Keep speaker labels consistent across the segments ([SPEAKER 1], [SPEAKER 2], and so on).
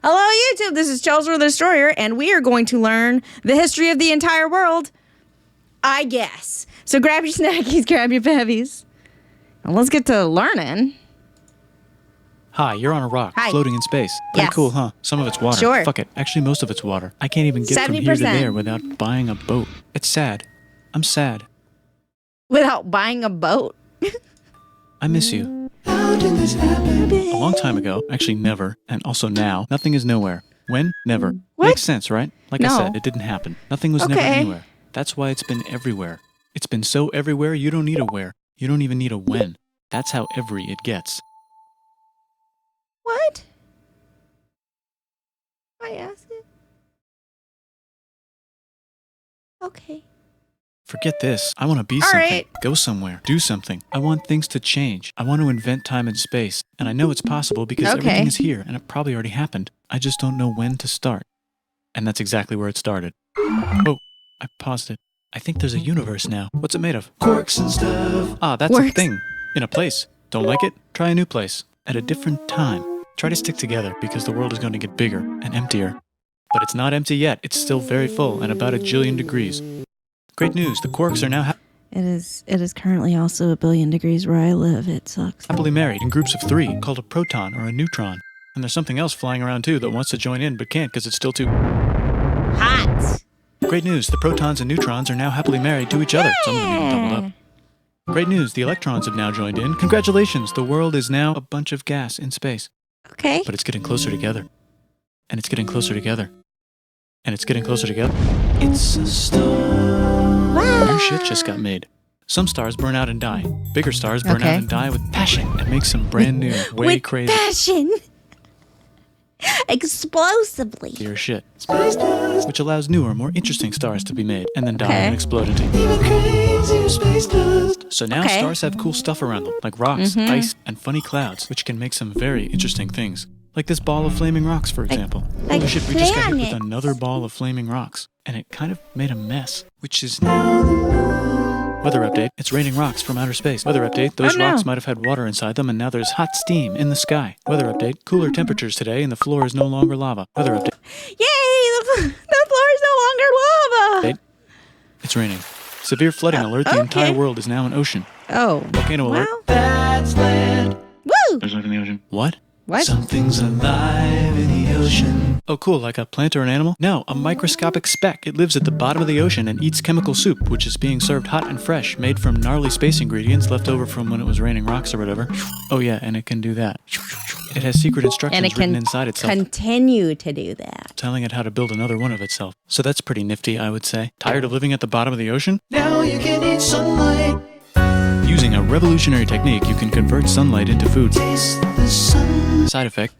[SPEAKER 1] Hello, YouTube. This is Charles the Destroyer, and we are going to learn the history of the entire world, I guess. So grab your snackies, grab your bevies, and let's get to learning.
[SPEAKER 2] Hi, you're on a rock, floating in space. Pretty cool, huh? Some of it's water.
[SPEAKER 1] Sure.
[SPEAKER 2] Fuck it. Actually, most of it's water. I can't even get from here to there without buying a boat. It's sad. I'm sad.
[SPEAKER 1] Without buying a boat?
[SPEAKER 2] I miss you. How did this happen? A long time ago, actually never, and also now, nothing is nowhere. When? Never.
[SPEAKER 1] What?
[SPEAKER 2] Makes sense, right? Like I said, it didn't happen. Nothing was never anywhere. That's why it's been everywhere. It's been so everywhere, you don't need a where. You don't even need a when. That's how every it gets.
[SPEAKER 1] What? I asked it. Okay.
[SPEAKER 2] Forget this. I want to be something. Go somewhere. Do something. I want things to change. I want to invent time and space. And I know it's possible because everything is here and it probably already happened. I just don't know when to start. And that's exactly where it started. Oh, I paused it. I think there's a universe now. What's it made of? Quarks and stuff. Ah, that's a thing. In a place. Don't like it? Try a new place. At a different time. Try to stick together because the world is going to get bigger and emptier. But it's not empty yet. It's still very full and about 1 jillion degrees. Great news, the quarks are now
[SPEAKER 1] It is currently also 1 billion degrees where I live. It sucks.
[SPEAKER 2] happily married in groups of 3 called a proton or a neutron. And there's something else flying around too that wants to join in but can't because it's still too
[SPEAKER 1] hot.
[SPEAKER 2] Great news, the protons and neutrons are now happily married to each other. Some of them even doubled up. Great news, the electrons have now joined in. Congratulations, the world is now a bunch of gas in space.
[SPEAKER 1] Okay.
[SPEAKER 2] But it's getting closer together. And it's getting closer together. And it's getting closer together. It's a star.
[SPEAKER 1] Wow.
[SPEAKER 2] New shit just got made. Some stars burn out and die. Bigger stars burn out and die with passion and make some brand new, way crazy
[SPEAKER 1] passion. Explosively.
[SPEAKER 2] Your shit. Which allows newer, more interesting stars to be made and then die and explode into even crazier space dust. So now stars have cool stuff around them, like rocks, ice, and funny clouds, which can make some very interesting things. Like this ball of flaming rocks, for example. Holy shit, we just got hit with another ball of flaming rocks. And it kind of made a mess, which is now the moon. Weather update, it's raining rocks from outer space. Weather update, those rocks might have had water inside them and now there's hot steam in the sky. Weather update, cooler temperatures today and the floor is no longer lava. Weather update.
[SPEAKER 1] Yay, the floor is no longer lava.
[SPEAKER 2] It's raining. Severe flooding alert, the entire world is now an ocean.
[SPEAKER 1] Oh.
[SPEAKER 2] Volcano alert. That's land.
[SPEAKER 1] Woo!
[SPEAKER 2] There's life in the ocean. What?
[SPEAKER 1] What?
[SPEAKER 2] Something's alive in the ocean. Oh, cool, like a plant or an animal? No, a microscopic speck. It lives at the bottom of the ocean and eats chemical soup, which is being served hot and fresh, made from gnarly space ingredients left over from when it was raining rocks or whatever. Oh yeah, and it can do that. It has secret instructions written inside itself.
[SPEAKER 1] Continue to do that.
[SPEAKER 2] Telling it how to build another one of itself. So that's pretty nifty, I would say. Tired of living at the bottom of the ocean? Now you can eat sunlight. Using a revolutionary technique, you can convert sunlight into food. Taste the sun. Side effect.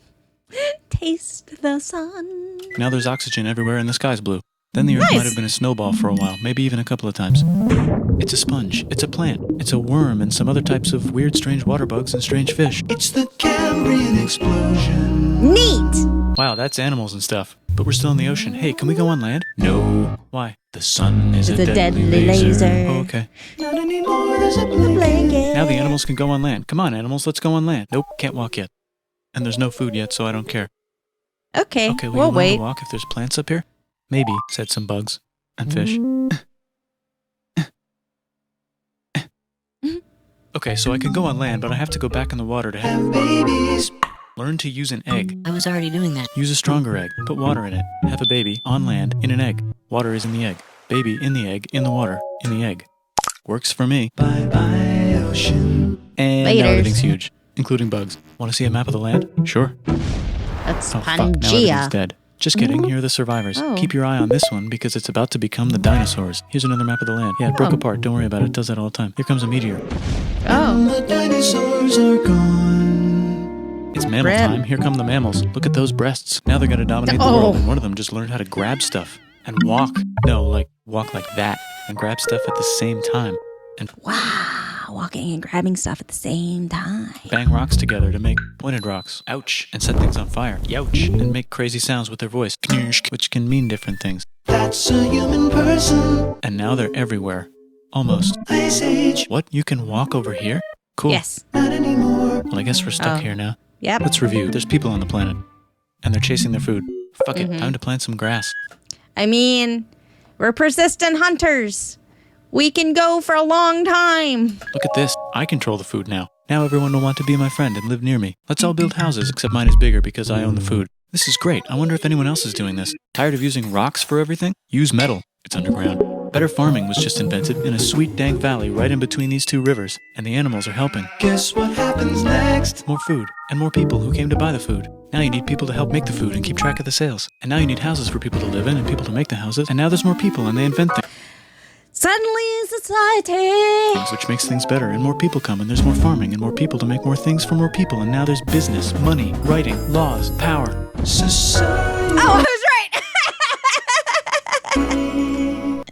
[SPEAKER 1] Taste the sun.
[SPEAKER 2] Now there's oxygen everywhere and the sky's blue. Then the earth might have been a snowball for a while, maybe even a couple of times. It's a sponge, it's a plant, it's a worm and some other types of weird strange water bugs and strange fish. It's the Cambrian explosion.
[SPEAKER 1] Neat!
[SPEAKER 2] Wow, that's animals and stuff. But we're still in the ocean. Hey, can we go on land? No. Why? The sun is a deadly laser. Oh, okay. Not anymore, there's a blanket. Now the animals can go on land. Come on, animals, let's go on land. Nope, can't walk yet. And there's no food yet, so I don't care.
[SPEAKER 1] Okay,
[SPEAKER 2] we can learn to walk if there's plants up here? Maybe, said some bugs. And fish. Okay, so I can go on land, but I have to go back in the water to have babies. Learn to use an egg.
[SPEAKER 3] I was already doing that.
[SPEAKER 2] Use a stronger egg. Put water in it. Have a baby on land in an egg. Water is in the egg. Baby in the egg, in the water, in the egg. Works for me. Bye-bye, ocean. And now everything's huge, including bugs. Want to see a map of the land? Sure.
[SPEAKER 1] That's
[SPEAKER 2] Fuck, now everything's dead. Just kidding, here are the survivors. Keep your eye on this one because it's about to become the dinosaurs. Here's another map of the land. Yeah, it broke apart. Don't worry about it. It does that all the time. Here comes a meteor.
[SPEAKER 1] Oh.
[SPEAKER 2] The dinosaurs are gone. It's mammal time. Here come the mammals. Look at those breasts. Now they're going to dominate the world, and one of them just learned how to grab stuff and walk. No, like walk like that and grab stuff at the same time. And
[SPEAKER 1] wow, walking and grabbing stuff at the same time.
[SPEAKER 2] Bang rocks together to make pointed rocks. Ouch. And set things on fire. Youch. And make crazy sounds with their voice. Which can mean different things. That's a human person. And now they're everywhere. Almost. Ice Age. What? You can walk over here? Cool.
[SPEAKER 1] Yes.
[SPEAKER 2] Not anymore. Well, I guess we're stuck here now.
[SPEAKER 1] Yep.
[SPEAKER 2] Let's review. There's people on the planet. and they're chasing their food. Fuck it, time to plant some grass.
[SPEAKER 1] I mean, we're persistent hunters. We can go for a long time.
[SPEAKER 2] Look at this. I control the food now. Now everyone will want to be my friend and live near me. Let's all build houses, except mine is bigger because I own the food. This is great. I wonder if anyone else is doing this. Tired of using rocks for everything? Use metal. It's underground. Better farming was just invented in a sweet dank valley right in between these two rivers, and the animals are helping. Guess what happens next? More food, and more people who came to buy the food. Now you need people to help make the food and keep track of the sales. And now you need houses for people to live in and people to make the houses, and now there's more people and they invent things.
[SPEAKER 1] Suddenly society.
[SPEAKER 2] Which makes things better, and more people come, and there's more farming, and more people to make more things for more people, and now there's business, money, writing, laws, power, society.
[SPEAKER 1] Oh, I was right.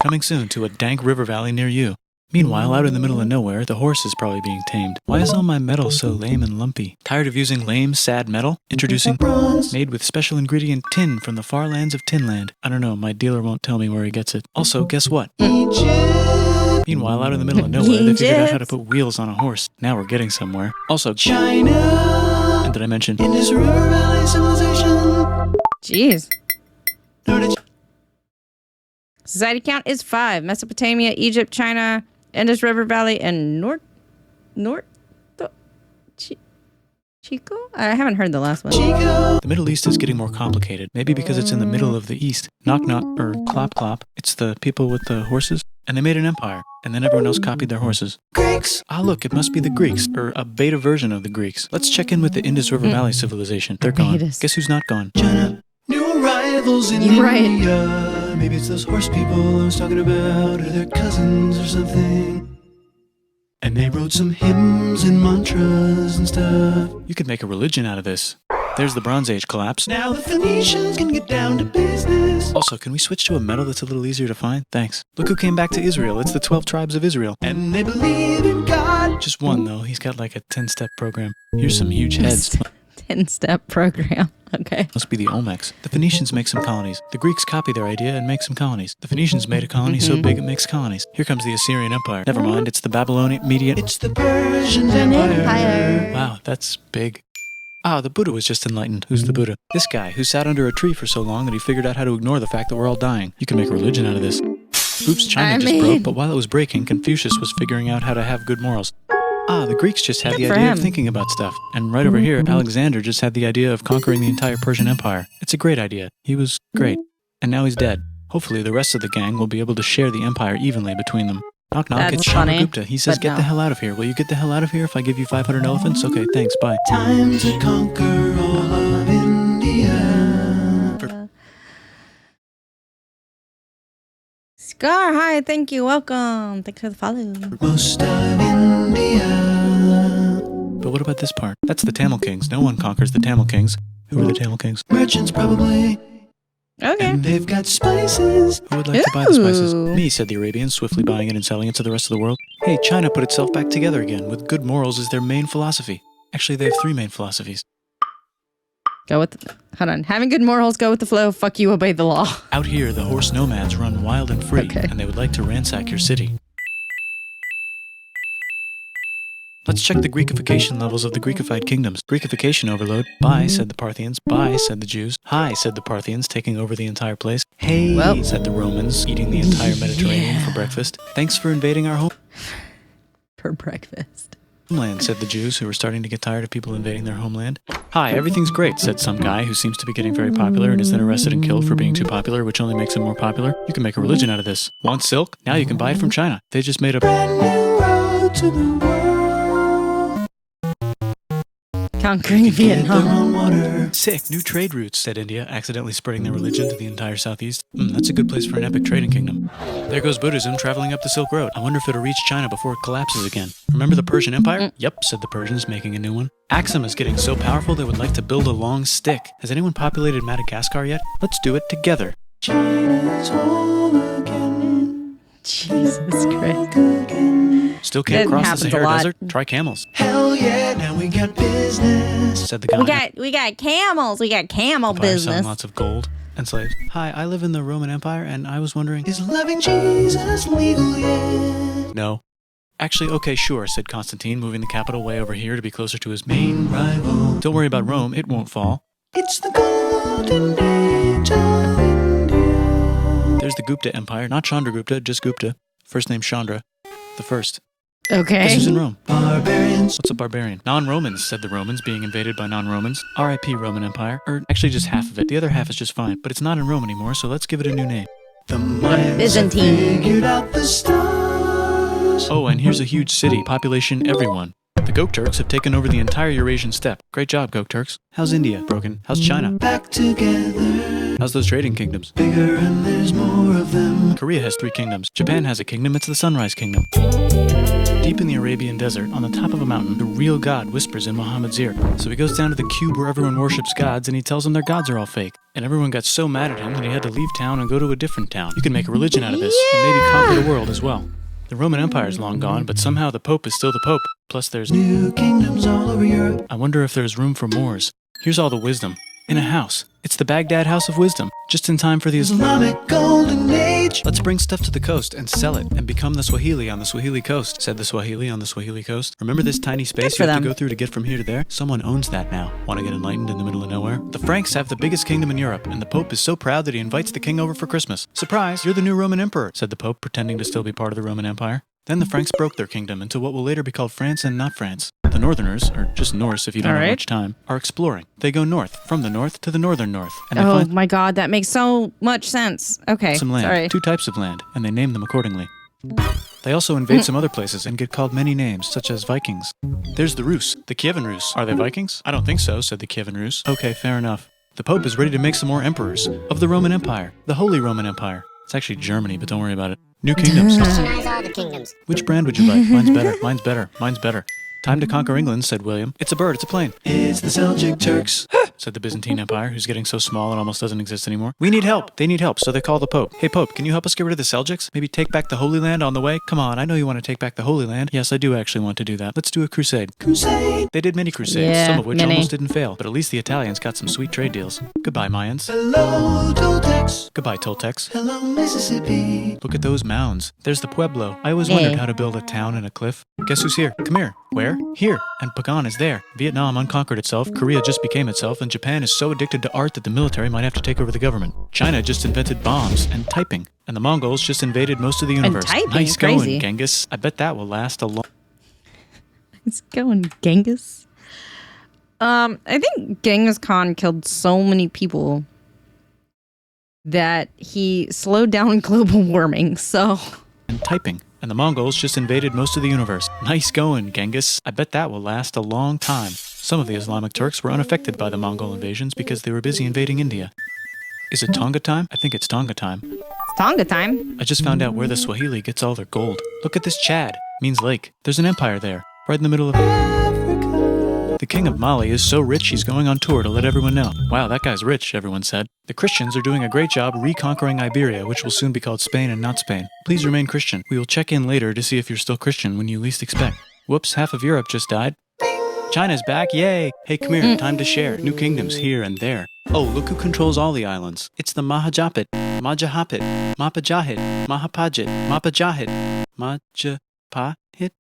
[SPEAKER 2] Coming soon to a dank river valley near you. Meanwhile, out in the middle of nowhere, the horse is probably being tamed. Why is all my metal so lame and lumpy? Tired of using lame, sad metal? Introducing bronze, made with special ingredient tin from the far lands of Tinland. I don't know, my dealer won't tell me where he gets it. Also, guess what? Egypt. Meanwhile, out in the middle of nowhere, they figured out how to put wheels on a horse. Now we're getting somewhere. Also, China. And did I mention Indus River Valley civilization?
[SPEAKER 1] Jeez. Society count is 5. Mesopotamia, Egypt, China, Indus River Valley, and Chico? I haven't heard the last one.
[SPEAKER 2] Chico. The Middle East is getting more complicated. Maybe because it's in the middle of the East. Knock knock, or clop clop. It's the people with the horses. And they made an empire. And then everyone else copied their horses. Greeks! Ah, look, it must be the Greeks, or a beta version of the Greeks. Let's check in with the Indus River Valley civilization. They're gone. Guess who's not gone? China. New arrivals in India. Maybe it's those horse people I was talking about, or their cousins or something. And they wrote some hymns and mantras and stuff. You could make a religion out of this. There's the Bronze Age collapse. Now the Phoenicians can get down to business. Also, can we switch to a metal that's a little easier to find? Thanks. Look who came back to Israel. It's the 12 tribes of Israel. And they believe in God. Just one, though. He's got like a 10-step program. Here's some huge heads.
[SPEAKER 1] 10-step program. Okay.
[SPEAKER 2] Must be the Olmecs. The Phoenicians make some colonies. The Greeks copy their idea and make some colonies. The Phoenicians made a colony so big it makes colonies. Here comes the Assyrian Empire. Never mind, it's the Babylonian Median. It's the Persian Empire. Wow, that's big. Ah, the Buddha was just enlightened. Who's the Buddha? This guy who sat under a tree for so long that he figured out how to ignore the fact that we're all dying. You can make a religion out of this. Oops, China just broke, but while it was breaking, Confucius was figuring out how to have good morals. Ah, the Greeks just had the idea of thinking about stuff. And right over here, Alexander just had the idea of conquering the entire Persian Empire. It's a great idea. He was great. And now he's dead. Hopefully the rest of the gang will be able to share the empire evenly between them. Knock knock, it's Shamagupta. He says, get the hell out of here. Will you get the hell out of here if I give you 500 elephants? Okay, thanks, bye. Time to conquer all of India.
[SPEAKER 1] Scar, hi, thank you, welcome. Thanks for the follow.
[SPEAKER 2] Most of India. But what about this part? That's the Tamil Kings. No one conquers the Tamil Kings. Who are the Tamil Kings? Merchants, probably.
[SPEAKER 1] Okay.
[SPEAKER 2] And they've got spices. Who would like to buy the spices? Me, said the Arabians, swiftly buying it and selling it to the rest of the world. Hey, China put itself back together again, with good morals as their main philosophy. Actually, they have 3 main philosophies.
[SPEAKER 1] Go with hold on. Having good morals, go with the flow, fuck you, obey the law.
[SPEAKER 2] Out here, the horse nomads run wild and free, and they would like to ransack your city. Let's check the Greekification levels of the Greekified kingdoms. Greekification overload. Bye, said the Parthians. Bye, said the Jews. Hi, said the Parthians, taking over the entire place. Hey, said the Romans, eating the entire Mediterranean for breakfast. Thanks for invading our home.
[SPEAKER 1] For breakfast.
[SPEAKER 2] Homeland, said the Jews, who were starting to get tired of people invading their homeland. Hi, everything's great, said some guy who seems to be getting very popular and is then arrested and killed for being too popular, which only makes him more popular. You can make a religion out of this. Want silk? Now you can buy it from China. They just made a brand new road to the world.
[SPEAKER 1] Conquering Vietnam.
[SPEAKER 2] Sick, new trade routes, said India, accidentally spreading their religion to the entire southeast. That's a good place for an epic trading kingdom. There goes Buddhism traveling up the Silk Road. I wonder if it'll reach China before it collapses again. Remember the Persian Empire? Yep, said the Persians, making a new one. Axum is getting so powerful they would like to build a long stick. Has anyone populated Madagascar yet? Let's do it together. China's home again.
[SPEAKER 1] Jesus Christ.
[SPEAKER 2] Still can't cross the Sahara Desert? Try camels. Hell yeah, now we got business, said the guy.
[SPEAKER 1] We got camels. We got camel business.
[SPEAKER 2] Selling lots of gold and slaves. Hi, I live in the Roman Empire, and I was wondering, is loving Jesus legal yet? No. Actually, okay, sure, said Constantine, moving the capital way over here to be closer to his main rival. Don't worry about Rome, it won't fall. It's the golden age of India. There's the Gupta Empire, not Chandragupta, just Gupta. First name Chandra, the first.
[SPEAKER 1] Okay.
[SPEAKER 2] This is in Rome. Barbarians. What's a barbarian? Non-Romans, said the Romans, being invaded by non-Romans. R.I.P. Roman Empire. Or actually just half of it. The other half is just fine. But it's not in Rome anymore, so let's give it a new name. The Mayans
[SPEAKER 1] Byzantine.
[SPEAKER 2] figured out the stars. Oh, and here's a huge city. Population everyone. The Gok Turks have taken over the entire Eurasian steppe. Great job, Gok Turks. How's India? Broken. How's China? Back together. How's those trading kingdoms? Bigger and there's more of them. Korea has 3 kingdoms. Japan has a kingdom. It's the Sunrise Kingdom. Deep in the Arabian desert, on the top of a mountain, the real God whispers in Muhammad's ear. So he goes down to the cube where everyone worships gods, and he tells them their gods are all fake. And everyone got so mad at him that he had to leave town and go to a different town. You can make a religion out of this, and maybe conquer the world as well. The Roman Empire is long gone, but somehow the Pope is still the Pope. Plus there's new kingdoms all over Europe. I wonder if there's room for Moors. Here's all the wisdom. In a house. It's the Baghdad House of Wisdom. Just in time for the Islamic Golden Age. Let's bring stuff to the coast and sell it and become the Swahili on the Swahili coast, said the Swahili on the Swahili coast. Remember this tiny space you have to go through to get from here to there? Someone owns that now. Want to get enlightened in the middle of nowhere? The Franks have the biggest kingdom in Europe, and the Pope is so proud that he invites the king over for Christmas. Surprise, you're the new Roman emperor, said the Pope, pretending to still be part of the Roman Empire. Then the Franks broke their kingdom into what will later be called France and not France. The Northerners, or just Norse if you don't have much time, are exploring. They go north, from the north to the northern north. And they find
[SPEAKER 1] my God, that makes so much sense. Okay,
[SPEAKER 2] some land,
[SPEAKER 1] sorry.
[SPEAKER 2] 2 types of land, and they name them accordingly. They also invade some other places and get called many names, such as Vikings. There's the Rus, the Kievan Rus. Are they Vikings? I don't think so, said the Kievan Rus. Okay, fair enough. The Pope is ready to make some more emperors of the Roman Empire, the Holy Roman Empire. It's actually Germany, but don't worry about it. New kingdoms.
[SPEAKER 3] Customize all the kingdoms.
[SPEAKER 2] Which brand would you like? Mine's better. Mine's better. Mine's better. Time to conquer England, said William. It's a bird. It's a plane. It's the Seljuk Turks, said the Byzantine Empire, who's getting so small it almost doesn't exist anymore. We need help. They need help, so they call the Pope. Hey, Pope, can you help us get rid of the Seljuks? Maybe take back the Holy Land on the way? Come on, I know you want to take back the Holy Land. Yes, I do actually want to do that. Let's do a crusade. Crusade! They did many crusades, some of which almost didn't fail, but at least the Italians got some sweet trade deals. Goodbye, Mayans. Hello, Toltecs. Goodbye, Toltecs. Hello, Mississippi. Look at those mounds. There's the Pueblo. I always wondered how to build a town in a cliff. Guess who's here? Come here. Where? Here. And Pagan is there. Vietnam unconquered itself, Korea just became itself, and Japan is so addicted to art that the military might have to take over the government. China just invented bombs and typing, and the Mongols just invaded most of the universe.
[SPEAKER 1] And typing,
[SPEAKER 2] nice
[SPEAKER 1] crazy.
[SPEAKER 2] going, Genghis. I bet that will last a long...
[SPEAKER 1] It's going Genghis. I think Genghis Khan killed so many people that he slowed down global warming, so...
[SPEAKER 2] And typing. And the Mongols just invaded most of the universe. Nice going, Genghis. I bet that will last a long time. Some of the Islamic Turks were unaffected by the Mongol invasions because they were busy invading India. Is it Tonga time? I think it's Tonga time.
[SPEAKER 1] It's Tonga time.
[SPEAKER 2] I just found out where the Swahili gets all their gold. Look at this Chad. Means lake. There's an empire there. Right in the middle of Africa. The king of Mali is so rich he's going on tour to let everyone know. Wow, that guy's rich, everyone said. The Christians are doing a great job reconquering Iberia, which will soon be called Spain and not Spain. Please remain Christian. We will check in later to see if you're still Christian when you least expect. Whoops, half of Europe just died. China's back, yay! Hey, come here, time to share. New kingdoms here and there. Oh, look who controls all the islands. It's the Mahajapit, Majahapit, Mapajahit, Mahapajit, Mapajahit, Majapahit.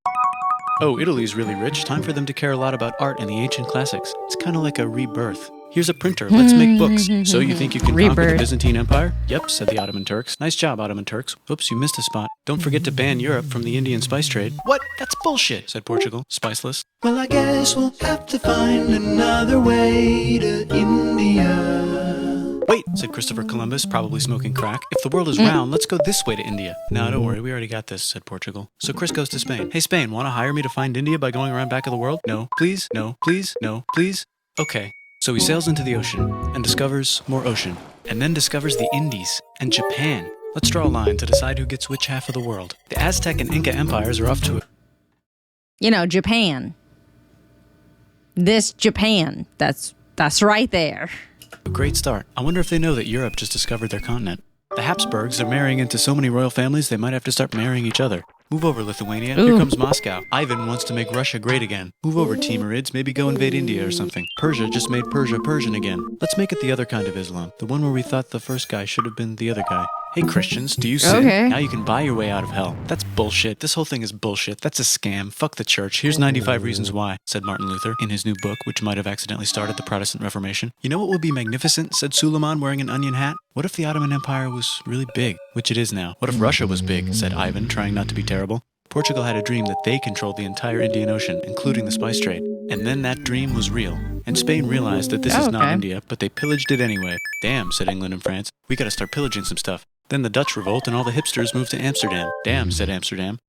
[SPEAKER 2] Oh, Italy's really rich. Time for them to care a lot about art and the ancient classics. It's kind of like a rebirth. Here's a printer. Let's make books. So you think you can conquer the Byzantine Empire? Yep, said the Ottoman Turks. Nice job, Ottoman Turks. Oops, you missed a spot. Don't forget to ban Europe from the Indian spice trade. What? That's bullshit, said Portugal, spiceless. Well, I guess we'll have to find another way to India. Wait, said Christopher Columbus, probably smoking crack. If the world is round, let's go this way to India. No, don't worry, we already got this, said Portugal. So Chris goes to Spain. Hey, Spain, want to hire me to find India by going around back of the world? No, please, no, please, no, please. Okay. So he sails into the ocean and discovers more ocean, and then discovers the Indies and Japan. Let's draw a line to decide who gets which half of the world. The Aztec and Inca empires are off to it.
[SPEAKER 1] You know, Japan. This Japan. That's right there.
[SPEAKER 2] A great start. I wonder if they know that Europe just discovered their continent. The Habsburgs are marrying into so many royal families they might have to start marrying each other. Move over, Lithuania. Here comes Moscow. Ivan wants to make Russia great again. Move over, Timurids. Maybe go invade India or something. Persia just made Persia Persian again. Let's make it the other kind of Islam. The one where we thought the first guy should have been the other guy. Hey Christians, do you sin?
[SPEAKER 1] Okay.
[SPEAKER 2] Now you can buy your way out of hell. That's bullshit. This whole thing is bullshit. That's a scam. Fuck the church. Here's 95 reasons why, said Martin Luther in his new book, which might have accidentally started the Protestant Reformation. You know what would be magnificent, said Suleiman wearing an onion hat? What if the Ottoman Empire was really big, which it is now? What if Russia was big, said Ivan, trying not to be terrible? Portugal had a dream that they controlled the entire Indian Ocean, including the spice trade. And then that dream was real. And Spain realized that this is not India, but they pillaged it anyway. Damn, said England and France. We gotta start pillaging some stuff. Then the Dutch revolt and all the hipsters moved to Amsterdam. Damn, said Amsterdam.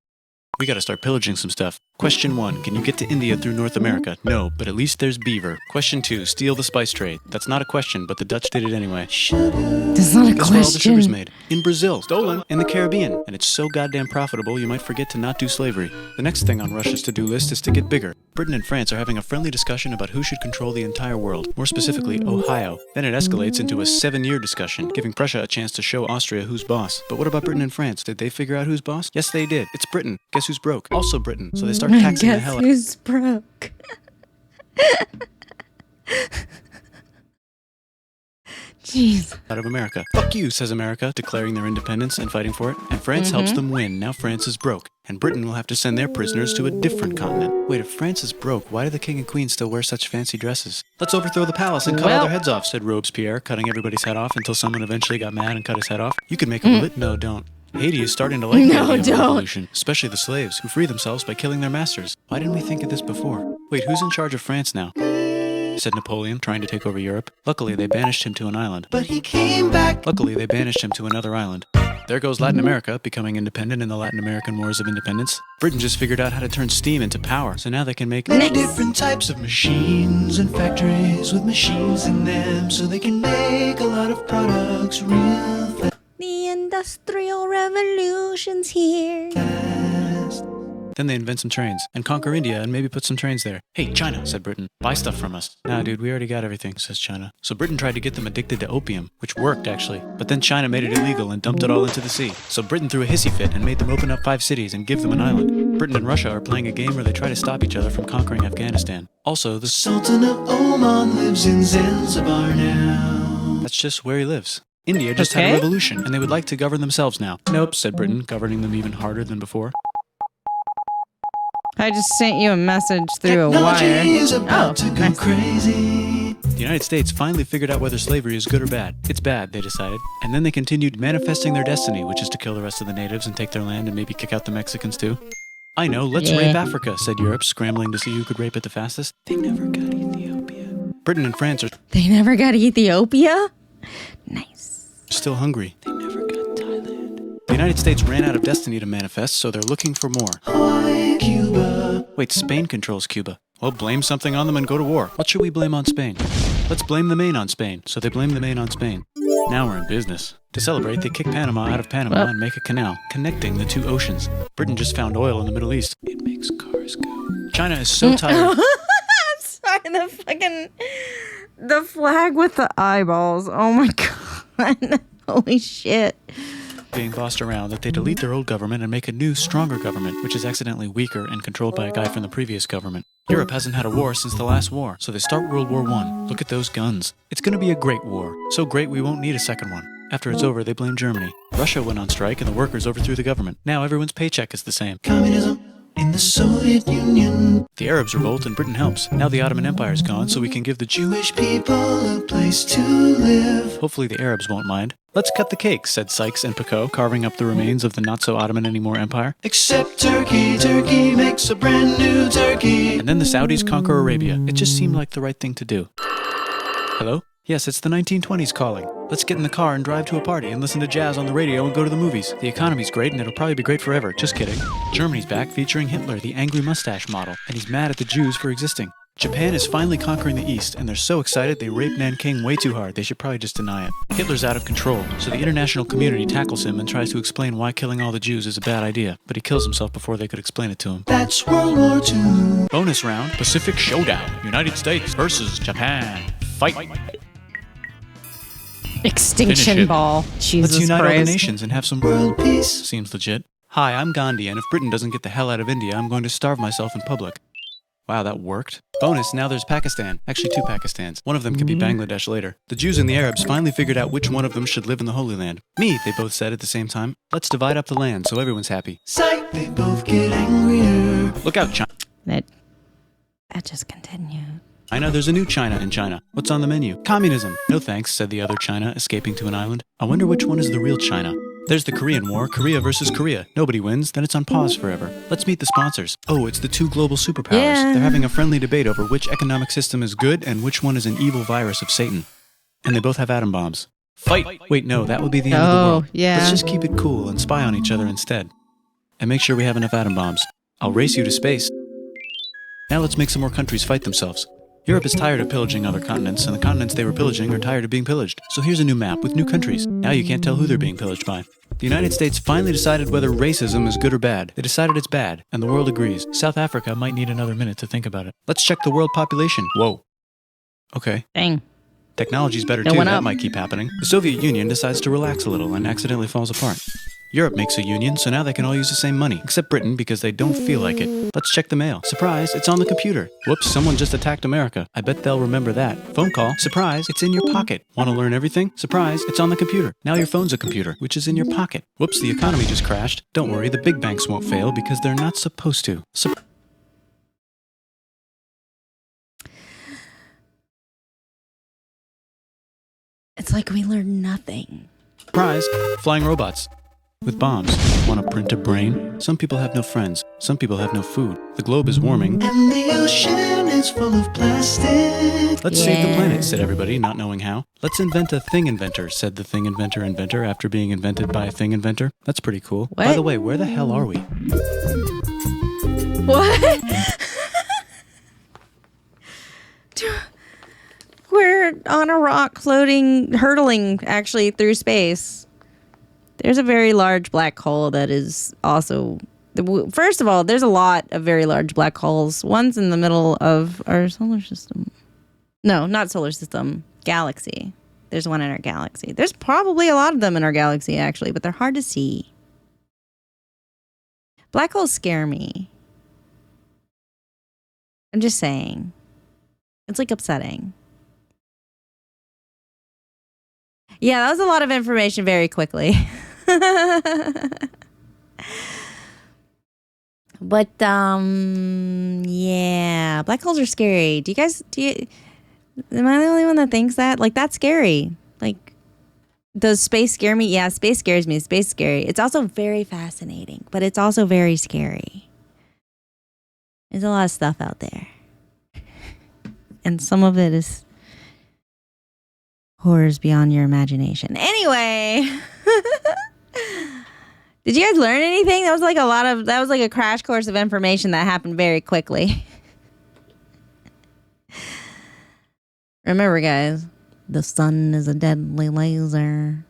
[SPEAKER 2] We gotta start pillaging some stuff. Question 1. Can you get to India through North America? No, but at least there's beaver. Question 2. Steal the spice trade. That's not a question, but the Dutch did it anyway.
[SPEAKER 1] That's not a
[SPEAKER 2] That's where all the sugar's
[SPEAKER 1] question.
[SPEAKER 2] made. In Brazil. Stolen. In the Caribbean. And it's so goddamn profitable you might forget to not do slavery. The next thing on Russia's to-do list is to get bigger. Britain and France are having a friendly discussion about who should control the entire world, more specifically Ohio. Then it escalates into a 7-year discussion, giving Prussia a chance to show Austria who's boss. But what about Britain and France? Did they figure out who's boss? Yes, they did. It's Britain. Guess who's broke? Also Britain. So they start taxing the hell out.
[SPEAKER 1] Who's broke? Jeez.
[SPEAKER 2] Out of America. Fuck you, says America, declaring their independence and fighting for it. And France helps them win. Now France is broke. And Britain will have to send their prisoners to a different continent. Wait, if France is broke, why do the king and queen still wear such fancy dresses? Let's overthrow the palace and cut all their heads off, said Robespierre, cutting everybody's head off until someone eventually got mad and cut his head off. You can make a No, don't. Haiti is starting to like the idea of revolution, especially the slaves, who free themselves by killing their masters. Why didn't we think of this before? Wait, who's in charge of France now? Said Napoleon, trying to take over Europe. Luckily, they banished him to an island. But he came back. Luckily, they banished him to another island. There goes Latin America, becoming independent in the Latin American Wars of Independence. Britain just figured out how to turn steam into power, so now they can make many different types of machines and factories with machines in them, so they can make a lot of products real fast.
[SPEAKER 1] The Industrial Revolution's here.
[SPEAKER 2] Then they invent some trains, and conquer India and maybe put some trains there. Hey, China, said Britain, buy stuff from us. Nah, dude, we already got everything, says China. So Britain tried to get them addicted to opium, which worked, actually. But then China made it illegal and dumped it all into the sea. So Britain threw a hissy fit and made them open up 5 cities and give them an island. Britain and Russia are playing a game where they try to stop each other from conquering Afghanistan. Also, the Sultan of Oman lives in Zanzibar now. That's just where he lives. India just had a revolution, and they would like to govern themselves now. Nope, said Britain, governing them even harder than before.
[SPEAKER 1] I just sent you a message through a wire.
[SPEAKER 2] Crazy. The United States finally figured out whether slavery is good or bad. It's bad, they decided. And then they continued manifesting their destiny, which is to kill the rest of the natives and take their land and maybe kick out the Mexicans too. I know, let's rape Africa, said Europe, scrambling to see who could rape it the fastest. They never got Ethiopia. Britain and France are...
[SPEAKER 1] They never got Ethiopia? Nice.
[SPEAKER 2] Still hungry. They never got Thailand. The United States ran out of destiny to manifest, so they're looking for more. Hi, Cuba. Wait, Spain controls Cuba. Well, blame something on them and go to war. What should we blame on Spain? Let's blame the Maine on Spain. So they blame the Maine on Spain. Now we're in business. To celebrate, they kick Panama out of Panama and make a canal, connecting the 2 oceans. Britain just found oil in the Middle East. It makes cars go. China is so tired.
[SPEAKER 1] I'm sorry, the flag with the eyeballs. Oh my god. Holy shit.
[SPEAKER 2] Being bossed around that they delete their old government and make a new, stronger government, which is accidentally weaker and controlled by a guy from the previous government. Europe hasn't had a war since the last war, so they start World War I. Look at those guns. It's gonna be a great war. So great we won't need a second one. After it's over, they blame Germany. Russia went on strike and the workers overthrew the government. Now everyone's paycheck is the same. Communism in the Soviet Union. The Arabs revolt and Britain helps. Now the Ottoman Empire's gone, so we can give the Jewish people a place to live. Hopefully the Arabs won't mind. Let's cut the cake, said Sykes and Picot, carving up the remains of the not-so-Ottoman-anymore empire. Except Turkey. Turkey makes a brand new Turkey. And then the Saudis conquer Arabia. It just seemed like the right thing to do. Hello? Yes, it's the 1920s calling. Let's get in the car and drive to a party and listen to jazz on the radio and go to the movies. The economy's great and it'll probably be great forever. Just kidding. Germany's back featuring Hitler, the angry mustache model, and he's mad at the Jews for existing. Japan is finally conquering the East, and they're so excited they rape Nanking way too hard. They should probably just deny it. Hitler's out of control, so the international community tackles him and tries to explain why killing all the Jews is a bad idea, but he kills himself before they could explain it to him. That's World War II. Bonus round, Pacific Showdown. United States versus Japan. Fight.
[SPEAKER 1] Extinction ball. Jesus
[SPEAKER 2] Let's unite
[SPEAKER 1] Christ.
[SPEAKER 2] all the nations and have some world peace. Seems legit. Hi, I'm Gandhi, and if Britain doesn't get the hell out of India, I'm going to starve myself in public. Wow, that worked. Bonus, now there's Pakistan. Actually, 2 Pakistans. One of them could be Bangladesh later. The Jews and the Arabs finally figured out which one of them should live in the Holy Land. Me, they both said at the same time. Let's divide up the land so everyone's happy. Psych, they both get angrier. Look out, China.
[SPEAKER 1] That just continued.
[SPEAKER 2] China, there's a new China in China. What's on the menu? Communism. No thanks, said the other China, escaping to an island. I wonder which one is the real China. There's the Korean War, Korea versus Korea. Nobody wins, then it's on pause forever. Let's meet the sponsors. Oh, it's the 2 global superpowers.
[SPEAKER 1] Yeah.
[SPEAKER 2] They're having a friendly debate over which economic system is good and which one is an evil virus of Satan. And they both have atom bombs. Fight! Wait, no, that would be the end of the world.
[SPEAKER 1] Yeah.
[SPEAKER 2] Let's just keep it cool and spy on each other instead. And make sure we have enough atom bombs. I'll race you to space. Now let's make some more countries fight themselves. Europe is tired of pillaging other continents, and the continents they were pillaging are tired of being pillaged. So here's a new map with new countries. Now you can't tell who they're being pillaged by. The United States finally decided whether racism is good or bad. They decided it's bad, and the world agrees. South Africa might need another minute to think about it. Let's check the world population. Whoa. Okay.
[SPEAKER 1] Dang.
[SPEAKER 2] Technology's better too, that might keep happening. The Soviet Union decides to relax a little and accidentally falls apart. Europe makes a union, so now they can all use the same money, except Britain because they don't feel like it. Let's check the mail. Surprise, it's on the computer. Whoops, someone just attacked America. I bet they'll remember that. Phone call. Surprise, it's in your pocket. Want to learn everything? Surprise, it's on the computer. Now your phone's a computer, which is in your pocket. Whoops, the economy just crashed. Don't worry, the big banks won't fail because they're not supposed to.
[SPEAKER 1] It's like we learned nothing.
[SPEAKER 2] Surprise, flying robots. With bombs. Want to print a brain? Some people have no friends. Some people have no food. The globe is warming. And the ocean is full of plastic. Let's save the planet, said everybody, not knowing how. Let's invent a thing inventor, said the thing inventor after being invented by a thing inventor. That's pretty cool.
[SPEAKER 1] What?
[SPEAKER 2] By the way, where the hell are we?
[SPEAKER 1] What? We're on a rock floating, hurtling actually through space. There's a very large black hole that is also... First of all, there's a lot of very large black holes. One's in the middle of our solar system. No, not solar system. Galaxy. There's one in our galaxy. There's probably a lot of them in our galaxy, actually, but they're hard to see. Black holes scare me. I'm just saying. It's like upsetting. Yeah, that was a lot of information very quickly. But yeah, black holes are scary. Am I the only one that thinks that? Like, that's scary. Like, does space scare me? Yeah, space scares me. Space is scary. It's also very fascinating, but it's also very scary. There's a lot of stuff out there. And some of it is horrors beyond your imagination. Anyway, did you guys learn anything? That was like a crash course of information that happened very quickly. Remember, guys, the sun is a deadly laser.